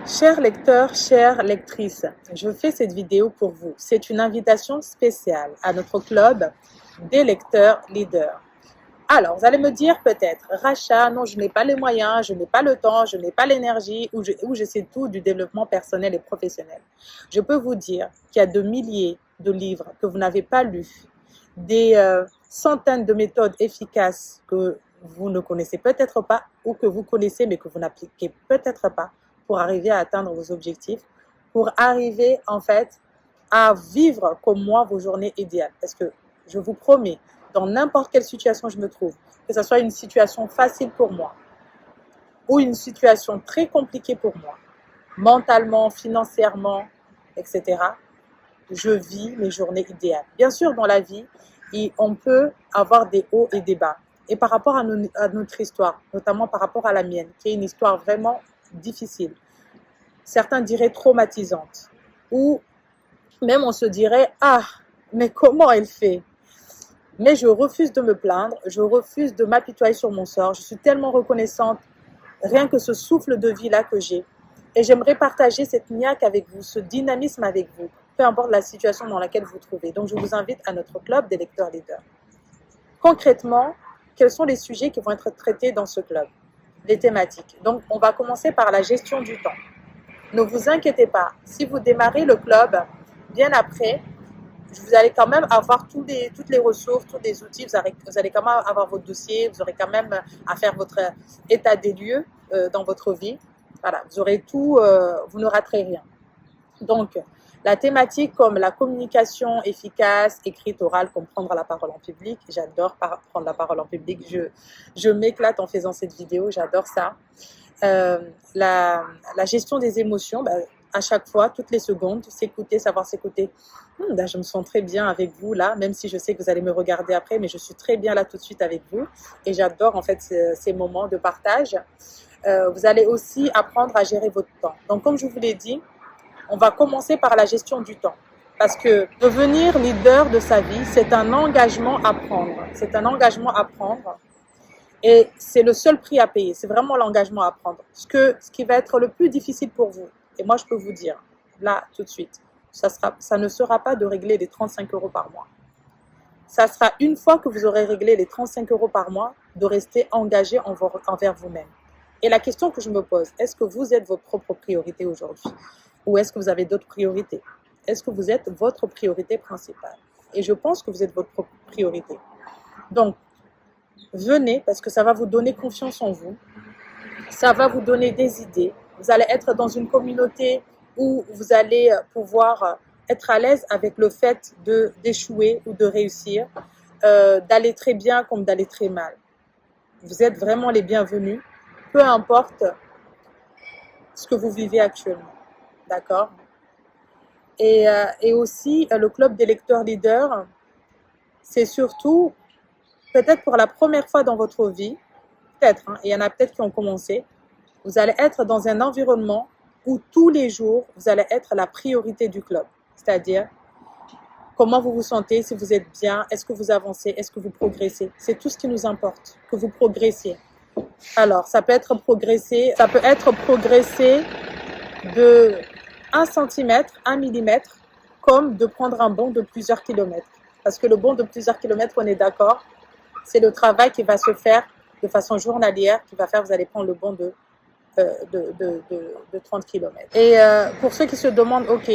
Chers lecteurs, chères lectrices, je fais cette vidéo pour vous. C'est une invitation spéciale à notre club des lecteurs leaders. Alors, vous allez me dire peut-être, Racha, non, je n'ai pas les moyens, je n'ai pas le temps, je n'ai pas l'énergie, ou je sais tout du développement personnel et professionnel. Je peux vous dire qu'il y a de milliers de livres que vous n'avez pas lus, des centaines de méthodes efficaces que vous ne connaissez peut-être pas ou que vous connaissez mais que vous n'appliquez peut-être pas pour arriver à atteindre vos objectifs, pour arriver en fait à vivre comme moi vos journées idéales. Parce que je vous promets, dans n'importe quelle situation je me trouve, que ce soit une situation facile pour moi ou une situation très compliquée pour moi, mentalement, financièrement, etc., je vis mes journées idéales. Bien sûr, dans la vie, on peut avoir des hauts et des bas. Et par rapport à notre histoire, notamment par rapport à la mienne, qui est une histoire vraiment difficile, certains diraient traumatisante, ou même on se dirait, ah, mais comment elle fait? Mais je refuse de me plaindre, je refuse de m'apitoyer sur mon sort. Je suis tellement reconnaissante, rien que ce souffle de vie-là que j'ai. Et j'aimerais partager cette niaque avec vous, ce dynamisme avec vous, peu importe la situation dans laquelle vous vous trouvez. Donc, je vous invite à notre club des lecteurs leaders. Concrètement, quels sont les sujets qui vont être traités dans ce club? Les thématiques. Donc, on va commencer par la gestion du temps. Ne vous inquiétez pas, si vous démarrez le club bien après, vous allez quand même avoir toutes les ressources, tous les outils, vous allez quand même avoir votre dossier, vous aurez quand même à faire votre état des lieux dans votre vie. Voilà, vous aurez tout, vous ne raterez rien. Donc, la thématique comme la communication efficace, écrite, orale, comme prendre la parole en public. J'adore prendre la parole en public. Je m'éclate en faisant cette vidéo, j'adore ça. La gestion des émotions, à chaque fois, toutes les secondes, s'écouter, savoir s'écouter. Là, je me sens très bien avec vous là, même si je sais que vous allez me regarder après, mais je suis très bien là tout de suite avec vous. Et j'adore en fait ces moments de partage. Vous allez aussi apprendre à gérer votre temps. Donc, comme je vous l'ai dit, on va commencer par la gestion du temps. Parce que devenir leader de sa vie, c'est un engagement à prendre. C'est un engagement à prendre. Et c'est le seul prix à payer. C'est vraiment l'engagement à prendre. Ce qui va être le plus difficile pour vous, et moi je peux vous dire, là tout de suite, ça ne sera pas de régler les 35 € par mois. Ça sera une fois que vous aurez réglé les 35 € par mois, de rester engagé envers vous-même. Et la question que je me pose, est-ce que vous êtes votre propre priorité aujourd'hui? Ou est-ce que vous avez d'autres priorités? Est-ce que vous êtes votre priorité principale? Et je pense que vous êtes votre propre priorité. Donc, venez parce que ça va vous donner confiance en vous. Ça va vous donner des idées. Vous allez être dans une communauté où vous allez pouvoir être à l'aise avec le fait d'échouer ou de réussir, d'aller très bien comme d'aller très mal. Vous êtes vraiment les bienvenus, peu importe ce que vous vivez actuellement. D'accord? Et aussi, le club des lecteurs leaders, c'est surtout, peut-être pour la première fois dans votre vie, peut-être, hein, il y en a peut-être qui ont commencé, vous allez être dans un environnement où tous les jours, vous allez être la priorité du club. C'est-à-dire, comment vous vous sentez, si vous êtes bien, est-ce que vous avancez, est-ce que vous progressez. C'est tout ce qui nous importe, que vous progressiez. Alors, ça peut être progresser de 1 centimètre, 1 millimètre, comme de prendre un bond de plusieurs kilomètres. Parce que le bond de plusieurs kilomètres, on est d'accord, c'est le travail qui va se faire de façon journalière, qui va faire, vous allez prendre le bond de 30 kilomètres. Et pour ceux qui se demandent, ok,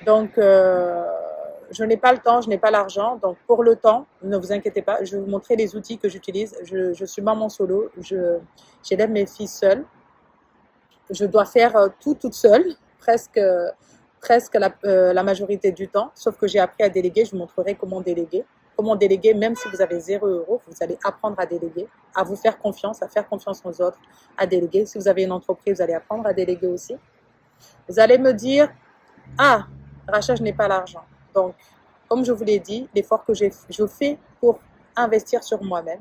donc je n'ai pas le temps, je n'ai pas l'argent, donc pour le temps, ne vous inquiétez pas, je vais vous montrer les outils que j'utilise. Je suis maman solo, j'élève mes filles seule. Je dois faire tout toute seule, presque la majorité du temps, sauf que j'ai appris à déléguer. Je vous montrerai comment déléguer. Comment déléguer, même si vous avez 0 €, vous allez apprendre à déléguer, à vous faire confiance, à faire confiance aux autres, à déléguer. Si vous avez une entreprise, vous allez apprendre à déléguer aussi. Vous allez me dire, ah, Racha, je n'ai pas l'argent. Donc, comme je vous l'ai dit, l'effort que je fais pour investir sur moi-même,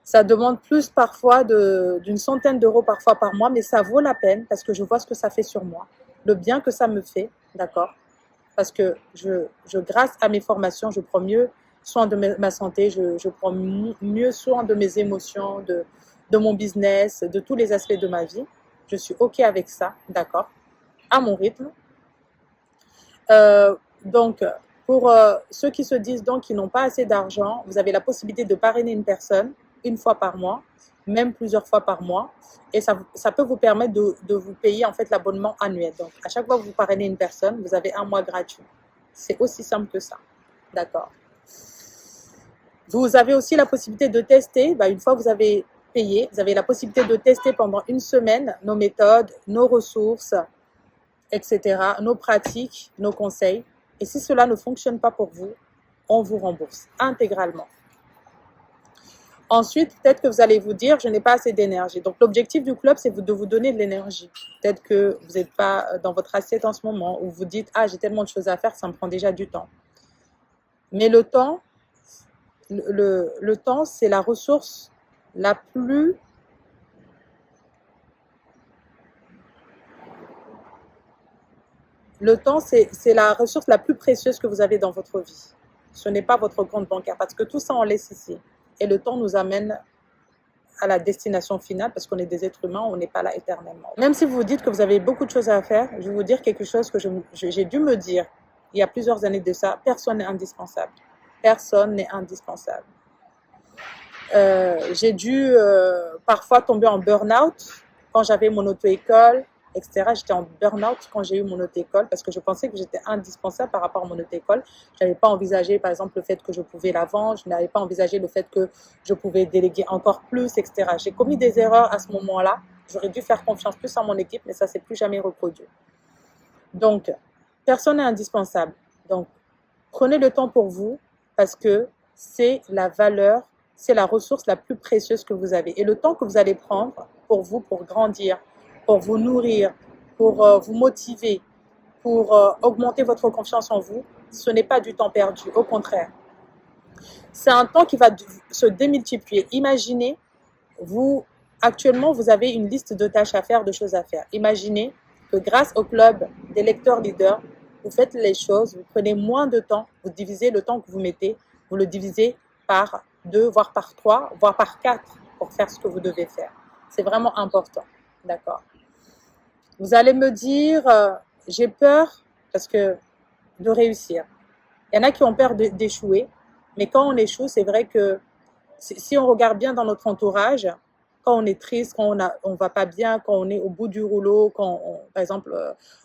ça demande plus parfois d'une centaine d'euros parfois par mois, mais ça vaut la peine parce que je vois ce que ça fait sur moi, le bien que ça me fait, d'accord? Parce que grâce à mes formations, je prends mieux soin de ma santé, je prends mieux soin de mes émotions, de mon business, de tous les aspects de ma vie. Je suis OK avec ça, d'accord, à mon rythme. Donc, pour ceux qui se disent donc qu'ils n'ont pas assez d'argent, vous avez la possibilité de parrainer une personne une fois par mois, même plusieurs fois par mois. Et ça peut vous permettre de vous payer en fait l'abonnement annuel. Donc, à chaque fois que vous parrainez une personne, vous avez un mois gratuit. C'est aussi simple que ça. D'accord. Vous avez aussi la possibilité de tester. Une fois que vous avez payé, vous avez la possibilité de tester pendant une semaine nos méthodes, nos ressources, etc., nos pratiques, nos conseils. Et si cela ne fonctionne pas pour vous, on vous rembourse intégralement. Ensuite, peut-être que vous allez vous dire, je n'ai pas assez d'énergie. Donc, l'objectif du club, c'est de vous donner de l'énergie. Peut-être que vous n'êtes pas dans votre assiette en ce moment, ou vous dites, ah, j'ai tellement de choses à faire, ça me prend déjà du temps. Mais le temps, le temps, c'est la ressource la plus... Le temps, c'est la ressource la plus précieuse que vous avez dans votre vie. Ce n'est pas votre compte bancaire, parce que tout ça, on laisse ici. Et le temps nous amène à la destination finale, parce qu'on est des êtres humains, on n'est pas là éternellement. Même si vous vous dites que vous avez beaucoup de choses à faire, je vais vous dire quelque chose que j'ai dû me dire il y a plusieurs années de ça. Personne n'est indispensable. Personne n'est indispensable. J'ai dû parfois tomber en burn-out quand j'avais mon auto-école, etc. J'étais en burn-out quand j'ai eu mon auto-école parce que je pensais que j'étais indispensable par rapport à mon auto-école. Je n'avais pas envisagé, par exemple, le fait que je pouvais la vendre. Je n'avais pas envisagé le fait que je pouvais déléguer encore plus, etc. J'ai commis des erreurs à ce moment-là. J'aurais dû faire confiance plus à mon équipe, mais ça ne s'est plus jamais reproduit. Donc, personne n'est indispensable. Donc, prenez le temps pour vous parce que c'est la valeur, c'est la ressource la plus précieuse que vous avez. Et le temps que vous allez prendre pour vous, pour grandir, pour vous nourrir, pour vous motiver, pour augmenter votre confiance en vous, ce n'est pas du temps perdu, au contraire. C'est un temps qui va se démultiplier. Imaginez, actuellement, vous avez une liste de tâches à faire, de choses à faire. Imaginez que grâce au club des lecteurs leaders, vous faites les choses, vous prenez moins de temps, vous divisez le temps que vous mettez, vous le divisez par 2, voire par 3, voire par 4 pour faire ce que vous devez faire. C'est vraiment important, d'accord? Vous allez me dire, j'ai peur de réussir. Il y en a qui ont peur d'échouer, mais quand on échoue, c'est vrai que si on regarde bien dans notre entourage, quand on est triste, quand on va pas bien, quand on est au bout du rouleau, par exemple,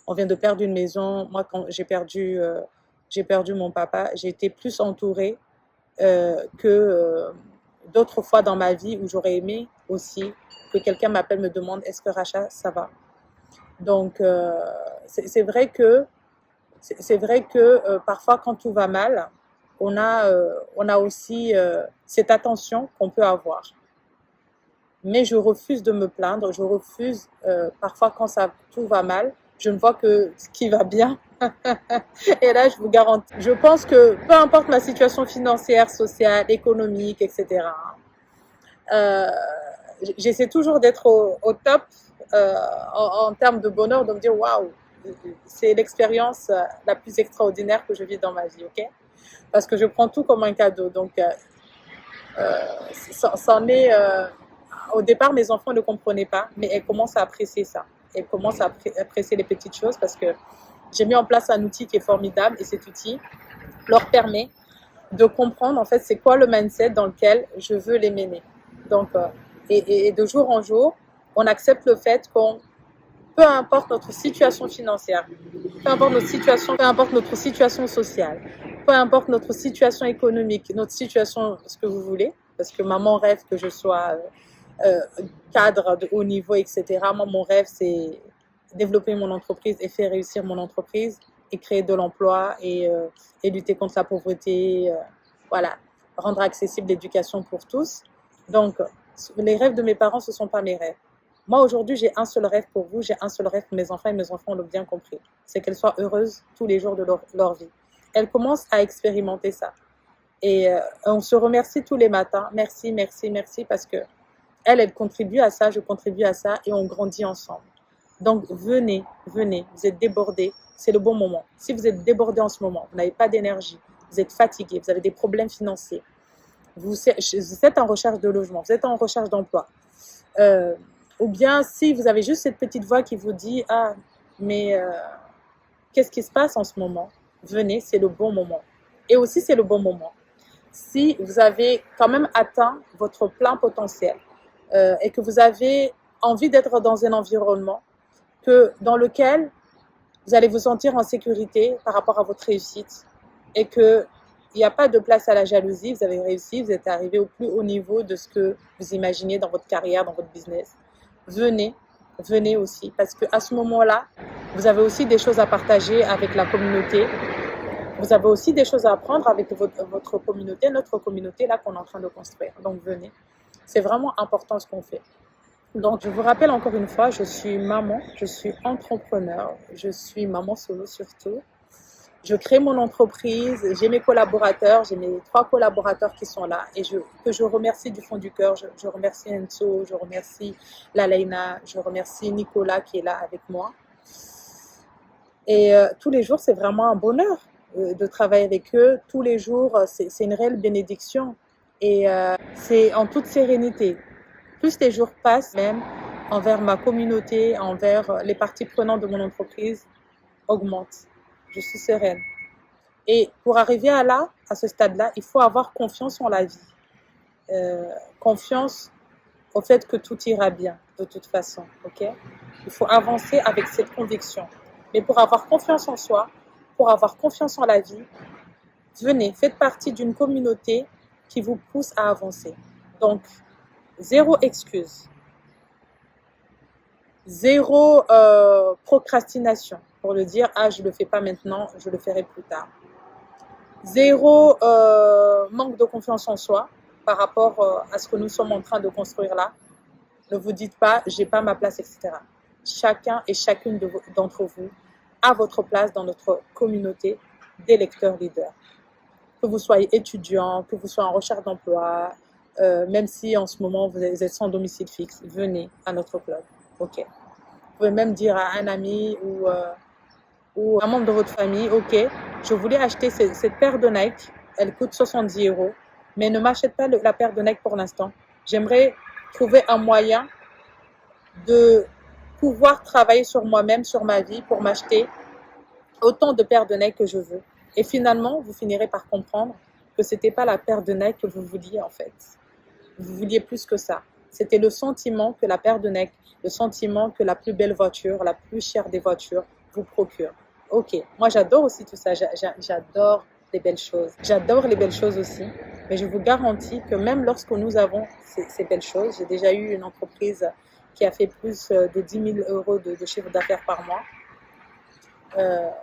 on vient de perdre une maison. Moi, quand j'ai perdu mon papa, j'ai été plus entourée que d'autres fois dans ma vie où j'aurais aimé aussi que quelqu'un m'appelle, me demande, est-ce que Racha, ça va? Donc, c'est vrai que parfois, quand tout va mal, on a aussi cette attention qu'on peut avoir. Mais je refuse de me plaindre, je refuse, parfois quand tout va mal, je ne vois que ce qui va bien. Et là, je vous garantis, je pense que peu importe ma situation financière, sociale, économique, etc., j'essaie toujours d'être au top en termes de bonheur, de me dire waouh, c'est l'expérience la plus extraordinaire que je vis dans ma vie, ok? Parce que je prends tout comme un cadeau. Donc, c'en est. Au départ, mes enfants ne comprenaient pas, mais elles commencent à apprécier ça. Elles commencent à apprécier les petites choses parce que j'ai mis en place un outil qui est formidable et cet outil leur permet de comprendre en fait c'est quoi le mindset dans lequel je veux les mener. Donc, et de jour en jour, on accepte le fait peu importe notre situation financière, peu importe notre situation sociale, peu importe notre situation économique, notre situation, ce que vous voulez, parce que maman rêve que je sois cadre de haut niveau, etc. Moi, mon rêve, c'est développer mon entreprise et faire réussir mon entreprise et créer de l'emploi et lutter contre la pauvreté, voilà, rendre accessible l'éducation pour tous. Donc, les rêves de mes parents, ce ne sont pas mes rêves. Moi, aujourd'hui, j'ai un seul rêve pour vous, j'ai un seul rêve pour mes enfants et mes enfants l'ont bien compris. C'est qu'elles soient heureuses tous les jours de leur vie. Elles commencent à expérimenter ça. Et on se remercie tous les matins. Merci, merci, merci parce que elle contribue à ça, je contribue à ça et on grandit ensemble. Donc, venez, vous êtes débordés, c'est le bon moment. Si vous êtes débordés en ce moment, vous n'avez pas d'énergie, vous êtes fatigué, vous avez des problèmes financiers, vous êtes en recherche de logement, vous êtes en recherche d'emploi, Ou bien si vous avez juste cette petite voix qui vous dit, ah, mais qu'est-ce qui se passe en ce moment? Venez, c'est le bon moment. Et aussi, c'est le bon moment. Si vous avez quand même atteint votre plein potentiel et que vous avez envie d'être dans un environnement dans lequel vous allez vous sentir en sécurité par rapport à votre réussite et qu'il n'y a pas de place à la jalousie, vous avez réussi, vous êtes arrivé au plus haut niveau de ce que vous imaginez dans votre carrière, dans votre business. Venez, venez aussi, parce qu'à ce moment-là, vous avez aussi des choses à partager avec la communauté. Vous avez aussi des choses à apprendre avec votre communauté, notre communauté là qu'on est en train de construire. Donc venez, c'est vraiment important ce qu'on fait. Donc je vous rappelle encore une fois, je suis maman, je suis entrepreneur, je suis maman solo surtout. Je crée mon entreprise, j'ai mes collaborateurs, j'ai mes 3 collaborateurs qui sont là et que je remercie du fond du cœur. Je remercie Enzo, je remercie Lalaina, je remercie Nicolas qui est là avec moi. Et tous les jours, c'est vraiment un bonheur de travailler avec eux. Tous les jours, c'est une réelle bénédiction et c'est en toute sérénité. Plus les jours passent, même envers ma communauté, envers les parties prenantes de mon entreprise, augmente. Je suis sereine. Et pour arriver à ce stade-là, il faut avoir confiance en la vie. Confiance au fait que tout ira bien, de toute façon. Ok? Il faut avancer avec cette conviction. Mais pour avoir confiance en soi, pour avoir confiance en la vie, venez, faites partie d'une communauté qui vous pousse à avancer. Donc, zéro excuse. Zéro procrastination pour le dire, ah, je ne le fais pas maintenant, je le ferai plus tard. Zéro manque de confiance en soi par rapport à ce que nous sommes en train de construire là. Ne vous dites pas, j'ai pas ma place, etc. Chacun et chacune d'entre vous a votre place dans notre communauté des lecteurs leaders. Que vous soyez étudiant, que vous soyez en recherche d'emploi, même si en ce moment vous êtes sans domicile fixe, venez à notre club. Ok. Vous pouvez même dire à un ami ou un membre de votre famille, ok, je voulais acheter cette paire de Nike, elle coûte 70 €, mais ne m'achète pas la paire de Nike pour l'instant. J'aimerais trouver un moyen de pouvoir travailler sur moi-même, sur ma vie, pour m'acheter autant de paires de Nike que je veux. Et finalement, vous finirez par comprendre que ce n'était pas la paire de Nike que vous vouliez en fait. Vous vouliez plus que ça. C'était le sentiment que la paire de Nike, le sentiment que la plus belle voiture, la plus chère des voitures vous procure. Ok, moi j'adore aussi tout ça, j'adore les belles choses. J'adore les belles choses aussi, mais je vous garantis que même lorsque nous avons ces belles choses, j'ai déjà eu une entreprise qui a fait plus de 10 000 € de chiffre d'affaires par mois.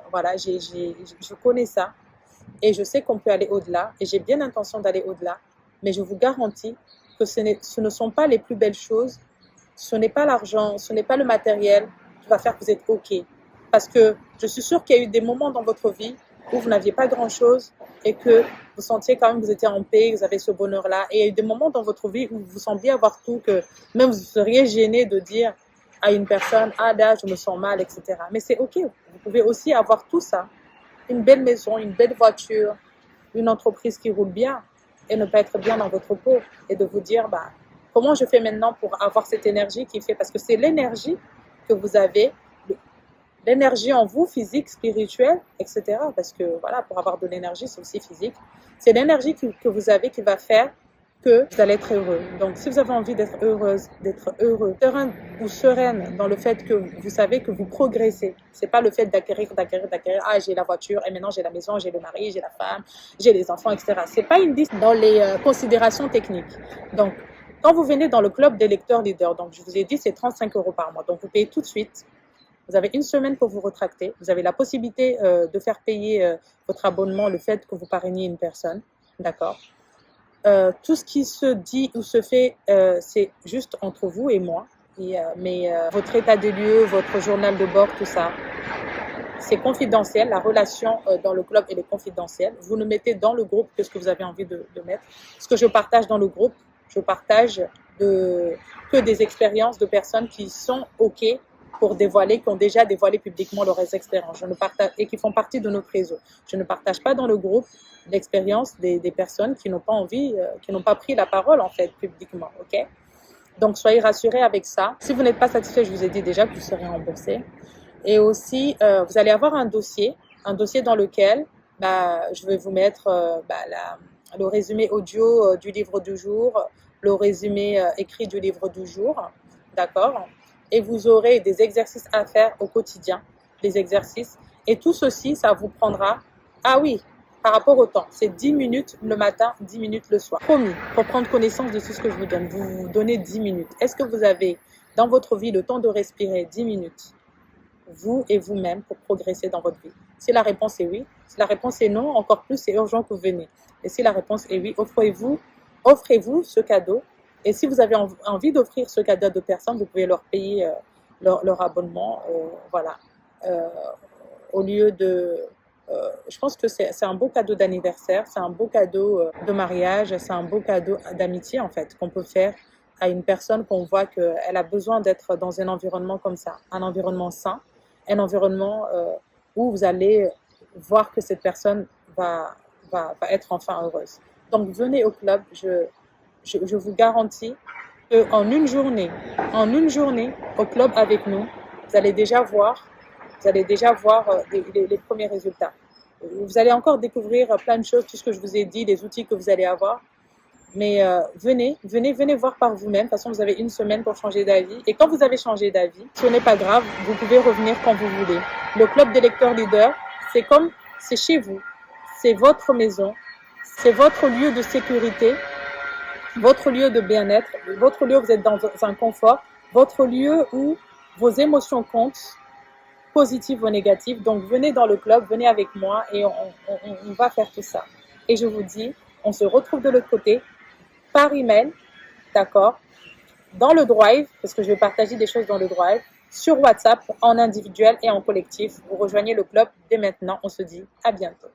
Voilà, je connais ça et je sais qu'on peut aller au-delà et j'ai bien l'intention d'aller au-delà, mais je vous garantis que ce ne sont pas les plus belles choses, ce n'est pas l'argent, ce n'est pas le matériel qui va faire que vous êtes OK. Parce que je suis sûre qu'il y a eu des moments dans votre vie où vous n'aviez pas grand-chose et que vous sentiez quand même que vous étiez en paix, que vous avez ce bonheur-là. Et il y a eu des moments dans votre vie où vous sembliez avoir tout, que même vous seriez gêné de dire à une personne, ah là, je me sens mal, etc. Mais c'est OK, vous pouvez aussi avoir tout ça. Une belle maison, une belle voiture, une entreprise qui roule bien et ne pas être bien dans votre peau et de vous dire, bah, comment je fais maintenant pour avoir cette énergie qui fait, parce que c'est l'énergie que vous avez, l'énergie en vous, physique, spirituelle, etc. Parce que voilà, pour avoir de l'énergie, c'est aussi physique. C'est l'énergie que vous avez qui va faire que vous allez être heureux. Donc, si vous avez envie d'être heureuse, d'être heureux, serein ou sereine dans le fait que vous savez que vous progressez, c'est pas le fait d'acquérir. Ah, j'ai la voiture et maintenant j'ai la maison, j'ai le mari, j'ai la femme, j'ai les enfants, etc. C'est pas une liste dans les considérations techniques. Donc, quand vous venez dans le club des lecteurs leaders, donc je vous ai dit c'est 35 € par mois. Donc, vous payez tout de suite. Vous avez une semaine pour vous retracter. Vous avez la possibilité de faire payer votre abonnement, le fait que vous parrainiez une personne. D'accord? Tout ce qui se dit ou se fait, c'est juste entre vous et moi. Mais votre état des lieux, votre journal de bord, tout ça, c'est confidentiel. La relation dans le club, elle est confidentielle. Vous ne mettez dans le groupe que ce que vous avez envie de mettre. Ce que je partage dans le groupe, je partage que des expériences de personnes qui sont OK pour dévoiler, qui ont déjà dévoilé publiquement leurs expériences. Et qui font partie de notre réseau. Je ne partage pas dans le groupe l'expérience des personnes qui n'ont pas envie, qui n'ont pas pris la parole en fait publiquement, ok? Donc, soyez rassurés avec ça. Si vous n'êtes pas satisfait, je vous ai dit déjà que vous serez remboursé. Et aussi, vous allez avoir un dossier dans lequel je vais vous mettre le résumé audio du livre du jour, le résumé écrit du livre du jour, d'accord? Et vous aurez des exercices à faire au quotidien, des exercices. Et tout ceci, ça vous prendra, ah oui, par rapport au temps, c'est 10 minutes le matin, 10 minutes le soir. Promis, pour prendre connaissance de tout ce que je vous donne, vous vous donnez 10 minutes. Est-ce que vous avez dans votre vie le temps de respirer 10 minutes, vous et vous-même, pour progresser dans votre vie? Si la réponse est oui, si la réponse est non, encore plus, c'est urgent que vous venez. Et si la réponse est oui, offrez-vous ce cadeau. Et si vous avez envie d'offrir ce cadeau à d'autres personnes, vous pouvez leur payer leur abonnement, voilà. Euh, Au lieu de... je pense que c'est un beau cadeau d'anniversaire, c'est un beau cadeau de mariage, c'est un beau cadeau d'amitié en fait, qu'on peut faire à une personne qu'on voit qu'elle a besoin d'être dans un environnement comme ça, un environnement sain, un environnement où vous allez voir que cette personne va être enfin heureuse. Donc venez au club, je vous garantis qu'en une journée au club avec nous, vous allez déjà voir les premiers résultats. Vous allez encore découvrir plein de choses, tout ce que je vous ai dit, les outils que vous allez avoir. Mais venez voir par vous-même. De toute façon, vous avez une semaine pour changer d'avis. Et quand vous avez changé d'avis, ce n'est pas grave, vous pouvez revenir quand vous voulez. Le club des lecteurs leaders, c'est chez vous. C'est votre maison. C'est votre lieu de sécurité, votre lieu de bien-être, votre lieu où vous êtes dans un confort, votre lieu où vos émotions comptent, positives ou négatives. Donc, venez dans le club, venez avec moi et on va faire tout ça. Et je vous dis, on se retrouve de l'autre côté par email, d'accord, dans le Drive, parce que je vais partager des choses dans le Drive, sur WhatsApp, en individuel et en collectif. Vous rejoignez le club dès maintenant. On se dit à bientôt.